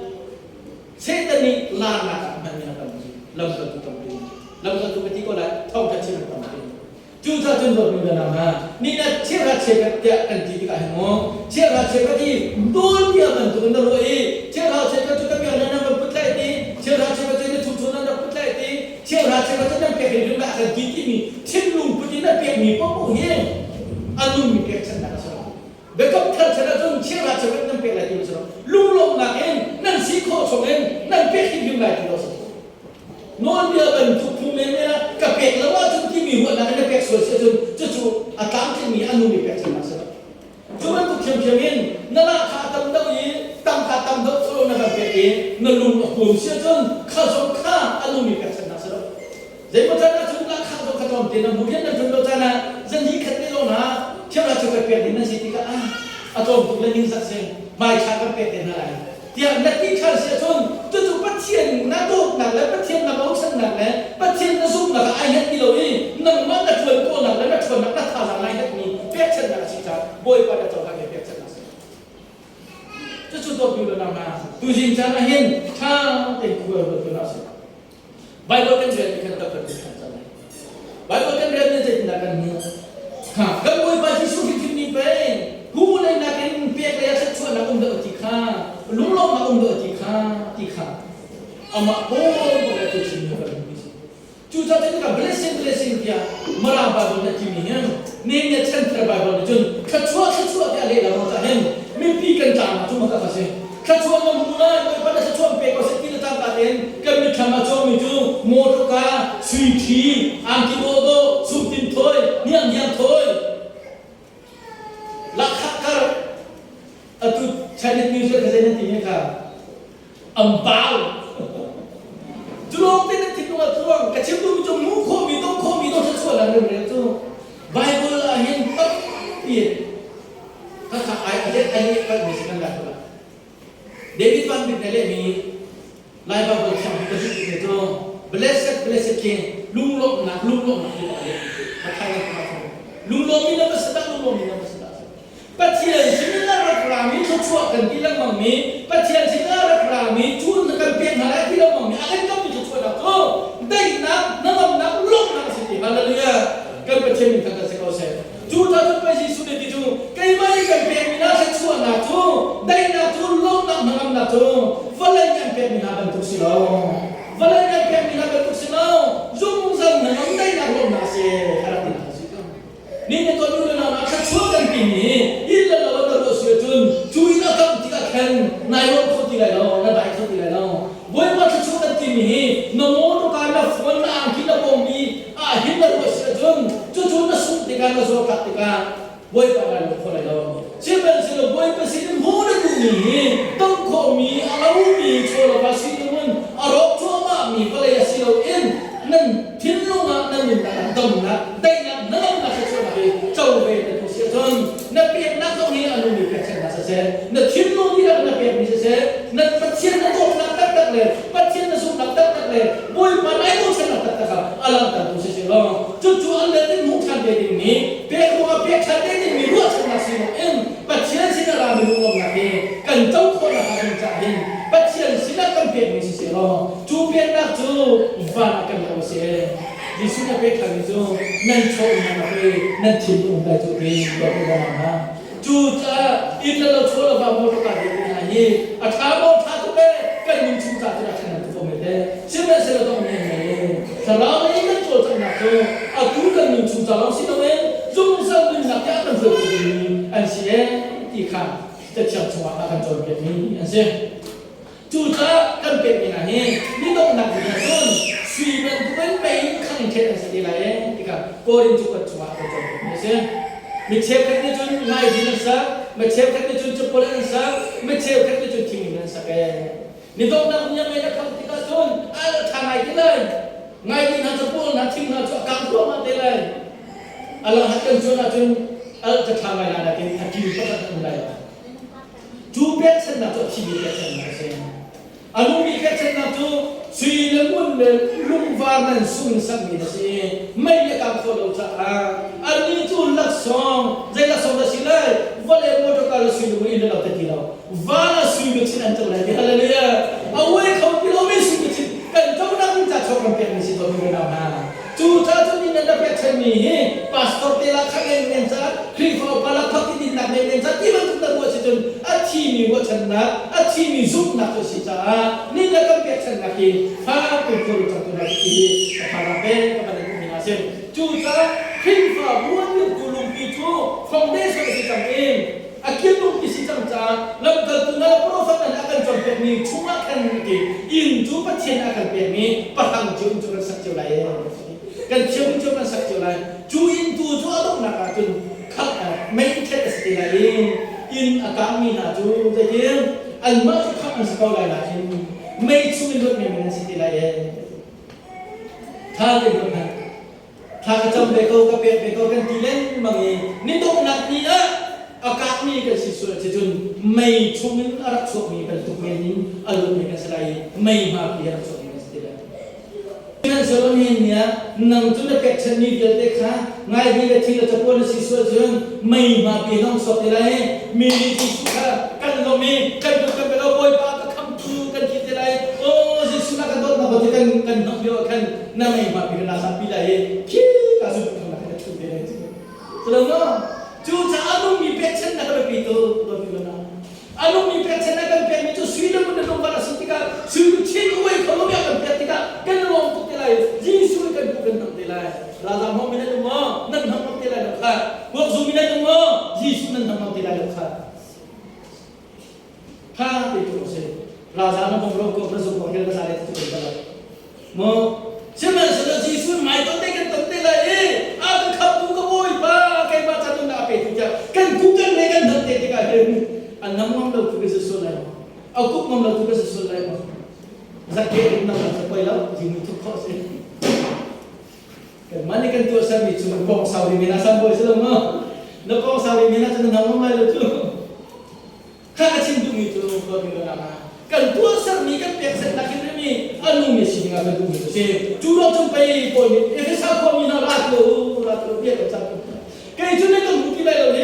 saya ni lana tak mana nak tahu. Lalu satu tampil, lalu satu ketika lah tongkat cinta tampil. Juta junta benda nama, ni nak cerah tiap kan kita hemo, cerah di dua dia bantu benda roi, cerah juga biar nana berputar di, cerah ini tujuan nana berputar di, cerah jangan pergi rumah akan kita ni, cenderung pergi nak pergi apa ye, anu ni pergi sana sana, bekam cerah tu cerah jangan pergi lagi sana, lulung nak nan siko songen, nan pergi rumah itu sana. Non dia bentuk pumenya kapek lawa tu kimi buat nak ada pek sosial tu atam kimi anu ni pek masa. Cuma tu kiam-kiamin nala khatam dau ye tam khatam dau solo nak pek ye nalung pun sia tu khazom kha anu ni pek masa. Jadi macam nak jumlah khazom khatam dia mungkin nak jumlah sana jadi khatni lo na siapa cakap pek ni nasi tika atau tu lening saksen mai cakap pek dia nak. Dia nanti kalau saya tu pasien nak tu nak le pasien nak mau sen nak le pasien nak zoom nak ayat ni loh ni nak mana tuan tu nak le nak tuan nak tahu nak ayat ni pasien nak cerita boy pada tu lagi pasien nak tu tu tu nama tu cinta lain cang tekuk betul nasi Bible kan dia kan tak perlu Bible kan dia jadi nak kan ni kan boy baju sufi ni pen Hula nak kan pek dia sesuatu nak untuk tika, lulung nak untuk tika. Amak pun boleh tu sini kalau ni. Cuba tu kan blessing dia meraba boleh kini yang ni center Bible tu. Ketua dia ada dalam tahan. Mimpi kan tak cuma kata saya. Ketua memulai daripada sesuatu pek kau sekali tak tahan. Kami cuma itu motoka, suiti, antidoto, subtin toy, niang toy. Lakakar atau Chinese music kasi nanti ka ambal tulong din natin mga tuwang kasi ito medyo mukho mito sa suwalan ng ito Bible ahin pag ayat pag-misikan lang ito David Van Bignale ni Lai Bible siyang ito blessed king lunglok na lunglok ni na masada Patian sila rakrami sesuatu kan bilang mami, patian sila rakrami cun kan pihak mana bilang mami, akan kami sesuatu itu, dai nak lok nak sini, haleluya, kan patian minta kasih kau saya, juta tu pasti sudah itu, kai mai kan pihak mana sesuatu itu, dai nak lok nak itu, falai kan pihak mana bentuk silau, zoom nak dai nak lok nak sih, harapin ni tu dulu nama sesuatu kan kini. Illa lawan terus ya tun, cuy คนอะไรเราเชื่อเป็นสิ่งบ่อยเป็นสิ่งโหดดูนี่ต้องขอมีอะไรมีโชว์เราภาษีมันอารมณ์ชั่วมากมีอะไรสิ่งเราเอ็นนั่นทิ้งลงมานั่นมีแต่ดำนะได้นับนั่นนักเชื่อมาเลยเจ้าเวทผู้เชี่ยวชาญนักเปียกนักตรงนี้อนุมีแค่เช่นนั้นเสียนักทิ้งลงที่เรานักเปียกมีเสียนักปัจเจียนนักตกนักตักเลยปัจเจียนนักสุนักตักเลยบ่อยปานไหนก็เช่นนักตักกันอะไรต่างๆผู้เชี่ยวชาญจู่ๆอันเดินมุ่งชันเดินนี้เปียกหัวเปียกชันเดินนี้รู้ชันนักสิ่งเอ็นปัจเจียนสิ่งอะไรไม่รู้ว่านักเองกันเจ้าคนละหาเป็นจ่าเองปัจเจียนสิ่งนั้นกันเปียกมีเสียจู่เปียกนักจู่วันกันเราเสียดิสุนักเปียกทำจู่นั่นโชว์มันอะไรนั่นทิ้งลงไปจู่เองเราไม่ได้มาจู่จ้าอินเราโชว์เราบ้าโมตุกันเดินนี้อาชาโมท่าตุเป้กันยิ่งชุ่มใจที่เราชนะตัวไม่ได้เชื่อไหมเสร็จแล้วต้องยังไงถ้าเราไม่กันโจทย์นักจู่อาดูกันยิ่งชุ่มใจเราสิเราเองจู่สักหนึ่งนักยากันเพื่อตัวนี้อันเสียที่ข้าจะเชื่อชัวร์อาการโจทย์แบบนี้อันเสียจู่จ้ากันเป็นยังไงนี่ต้องนักเรียนจนสีมันเป็นไปขั้นเทศสิ่งไรที่ข้าโกรินจุกชัวร์อาการโจทย์แบบนี้เสียมิเชฟแค่นี้จนง่ายดีนะสักมิเชฟแค่นี้จนจะพอแล้วสักมิเชฟแค่นี้จนทิ้งนะสักนี่ต้องนักยังไม่ได้คำที่ข้าจนทำไงที่เลยง่ายดีนะจะพูดนะทิ้งนะจะกำลังมาที่เลยอะไรหัดกันจนจะทำอะไรนะที่ที่มีประสบการณ์อะไรจูเบสนะตัวชีวิตเป็นยังไงอารมณ์มีแค่เช่นนั้นตัวสุยเลมุนเลลุงวาร์นันสุนสักนิดสิไม่เรียกการขอเราจะอันนี้ตัวลักษณะใจลักษณะสิเลยวันเอโมตุการสุยเลมุนอินเราตะกี้เราวาร์สุยเลชินันตัวอะไรฮาเลลูยาเอาไว้เขาพิโลมิสุยเลชิกันเจ้านักวิจารณ์ชอบกันเป็นมิสิตัวมีเราหน้าจู่จ้าจู่นี่นั่นเราเป็นเช่นนี้พาสปอร์ตเตล่าข้างเงินจ้าคลิฟเอาพลักพักที่ดินนักเงินจ้าที่มันต้องตัวชิจุนอาชีมีวัชนะอาชีมีซุปนักตัวชิจ้านี่เราก็เป็นเช่นนักที่ฟ้าเป็นคนจังตัวนักที่พาราเบนกับอะไรพวกนี้นะเช่นจู่จ้าคลิฟเอาวันนี้กุลุมพิจูฟองเดชชิจังเองอาเกี่ยวกับชิจังจ้าแล้วก็ตัวนั้นโปรฟังนั้นอาการจำเป็นมีชุ่มกันกี่อินจูปัจเจนอาการเป็นมีปะทังจุนจุนสักเท่าไรกันเชื่อมจุนสักเท่าไรจูอินจูจูต้องนักจุนขัดไม่แค่สติไหนอินอาการมีนะจูแต่ยังอันมาขัดอันสักเท่าไรนะอินไม่ช่วยลดไม่เป็นสติไหนถ้าเรื่องนั้นถ้ากระจำเบโก้กับเบโก้กันทีเล่นบางอย่างนี่ต้องนักนี่อากาศมีกันสิสุดจนไม่ชุ่มอรักษามีกันทุกเรื่องนี้อารมณ์มีกันสลายไม่มาเปลี่ยนอรักษามีกันสติเลยนั่นส่วนนี้เนี่ยนั่งจนเป็นชนิดเดียวกันค่ะง่ายดีเลยที่เราจะพูดสิสุดจนไม่มาเปลี่ยนอรักษาเลยมีที่สุดกันเรามีกันเป็นเราบ่อยปากคำพูดกันคิดอะไรโอ้สิสุดกันโดนมาบอกกันนักเดียวกันนั่นไม่มาเปลี่ยนอาสาพิเลยคิดกันสุดกันนะชุดเดียวสรุปว่าจู่จ้าอารมณ์มีเป็นเช่นนั้นก็เป็นตัวตัวพิลนะอารมณ์มีเป็นเช่นนั้นก็เป็นมิจูสุยเลมุนลงบาราสุติกาสุยเช่นไว้เขาไม่เอาเป็นติกากันลงตุกเตลัยจีสุยกันตุกันตุกเตลัยราชาโมมินันมานั่นทำตุกเตลัยลูกค้าพวกซูมินันมาจีสุนั่นทำตุกเตลัยลูกค้าข้าเป็นตัวเสกราชาโมมิโรโกประสบความเร็วสารตุกเตลัยโมใช่ไหมสำหรับจีสุไม่ต้องเตกันตุกเตลัยอาจจะขับตุกกบอยบ้าkan bukan dengan nanti tiga hari anam mamlau tu bisa solai aku mamlau tu bisa solai zakir enam sampai lah jimu tu kau sih kan mana kan tu asal cuma kau sawi mina sampai selama nak kau sawi mina cuma nama mamlau tu kan cintu itu kau tinggal nama kan tu asal ni kan pihak nak ini anu mesti dengan tu itu sih curang sampai kau ni esok kau mina ratu dia kacau kaya itu nak mungkin lah ni,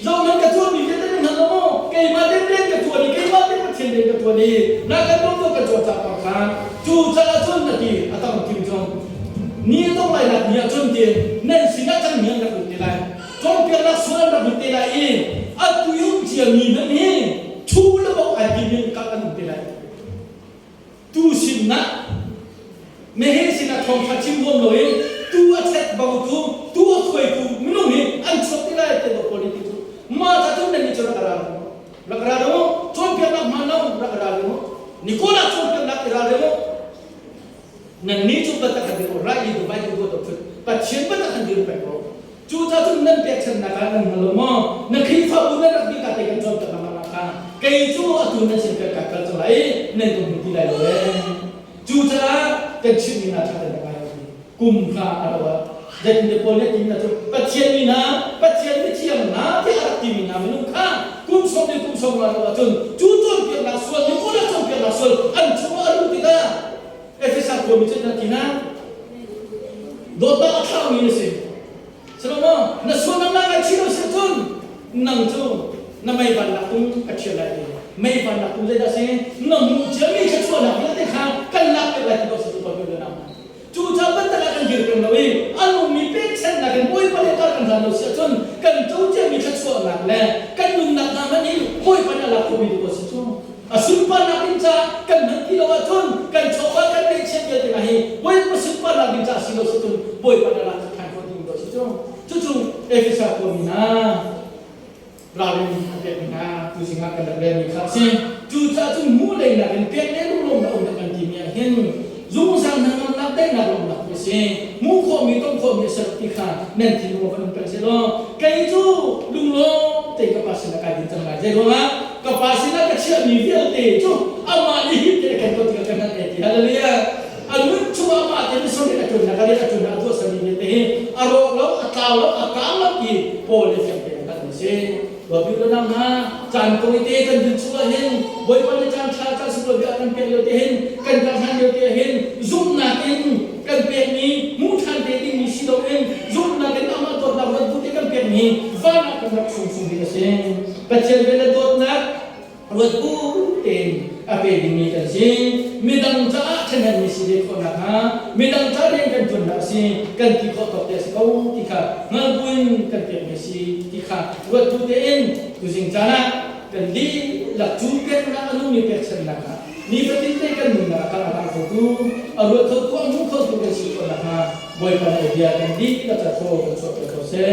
zaman ketua ni kita ni nak mau, kaya macam ni ketua ni, kaya macam macam ni ketua ni, nak kan tu ketua cakap kan, tu cara cun nanti atau macam cun, ni tu lain nak ni cun dia, nanti singa cun ni nak bukti lain, cun piala suara nak bukti lain, aku yang dia ni ni, cuma bawa hati ni kata bukti lain, tu singa, meh singa thong facim bom loe. Tu acet bau tu koi tu minum ni ansop tilai te politik tu ma satu nanti cura kerana cuma nak mana kerana Nikola cuma nak kerana nanti cuma tak hadir orang itu baik itu tu, pasien pun tak hadir pekor. Cuma จ้าจุนนั่นเปียกฉันนะคะนั่นฮัลโหลมอนั่นคือฟ้าบุญนั่นรักดีกาเตกันจอมตะมานะคะไก่จูอาตุนนั่นเสียงกักกักจังไรนั่นตรงที่ไรเลยจูจ้ากันชื่อมีนาชาติอะไรกุมภาอะไรวะเด็กเด็กคนนี้กินนะจุปัจเจียนมีนาปัจเจียนไม่เที่ยงนะที่อาติมีนาไม่รู้ข้ากุมสมเด็จกุมสมอะไรวะจุนจูจนเปียกนักส่วนยุคนละจนเปียกนักส่วนอันชั่วอารมณ์ติดาเอฟเอสอาร์คนมีเช่นนั้นกินนะโดดบ้าข้าวมีนะสิสมมตินักส่วนนั่งนั่งชิโร่เสียจุนนั่งจุนนั่งไม่บันลักตุ้งกัดเชียร์อะไรไม่บันลักตุ้งเลยนะสินั่งมุจจะมีแค่ส่วนหลักแล้วแต่ข้ากันลักเป็นอะไรตัวสุดตัวเดียวนะจูจ้าบันตะกันยืนกันเลยอันนู้นมีเป็กเส้นนักบอยปะเลยกันทำเราเสียจนกันจูเจ้ามีแค่ส่วนหลักแล้วกันนุ่งหนักน้ำมันนี่บอยปะเนี่ยหลักตัวมีตัวเสียจนสุนปานักบินจ้ากันนักที่เราจนกันชาวบ้านกันเป็นเช่นเดียวกันให้บอยมาสุนปานักบินจ้าสิเราเสียจนบอยปะเนี่ยหลักทางคนที่มีตัวเสียจนจู่ๆเอฟเอสอาร์ตัวมีนะเราเรียนเปียกมีนะดูสิงห์กันเรียนมีครับสิจู่จ้าจู่มูเลยนะกันเปียกเนี่ยรู้ลงนะองค์กันที่มีเห็นรู้สั่งนั่งนับได้นะลงนับไม่ใช่มูขมีต้องขมีสติขานั่นที่รู้ว่าเป็นเสร็จแล้วใครจู่ลุงโลเตะกับภาษาการดินจังไรเจ้าว่ากับภาษาการเชื่อมีเดียวเตะจู่อามาดีฮิตเตะกันตัวกันนั่นเองฮะเลยอันนู้นชัวร์มาเตะไม่สนใจกันนะกันเลยกันนะตัวสามีเตะอารมณ์แล้วอากาศแล้วอากาศแล้วกี่โพลิสเตะกันไม่ใช่ว่าพิจารณาจานตรงนี้กันดึงชัวร์เห็นบอยวันจานชาจานสุดยอดกันเปลี่ยนเห็นกันการทำเดียวเห็นซุ่มนักเองกันเปลี่ยนนี้มูทันเดียวมีสิโดเองซุ่มนักเองอามาตัวนักวันพุธกันเปลี่ยนนี้ฟ้านักกันนักสุ่มดีกันเองปัจจัยเวลาตัวนักวันพุธเองอาเปดิมีกันเองมีดังจ้าเช่นนั้นมีสิเด็กคนนักฮะมีดังจ้าเรียนกันจนนักสิกันที่เขาตอบเด็กเขาที่ข้างานบุญกันเปลี่ยนมีสิที่ข้าวันพุธเองtu sing jana kan di la jumpe na anu mi pection na ka ni patinte kan na ka ka ko tu aro to tu anu ko tu kan si ko na ka boy pa na dia kan di ka ta ko so ko se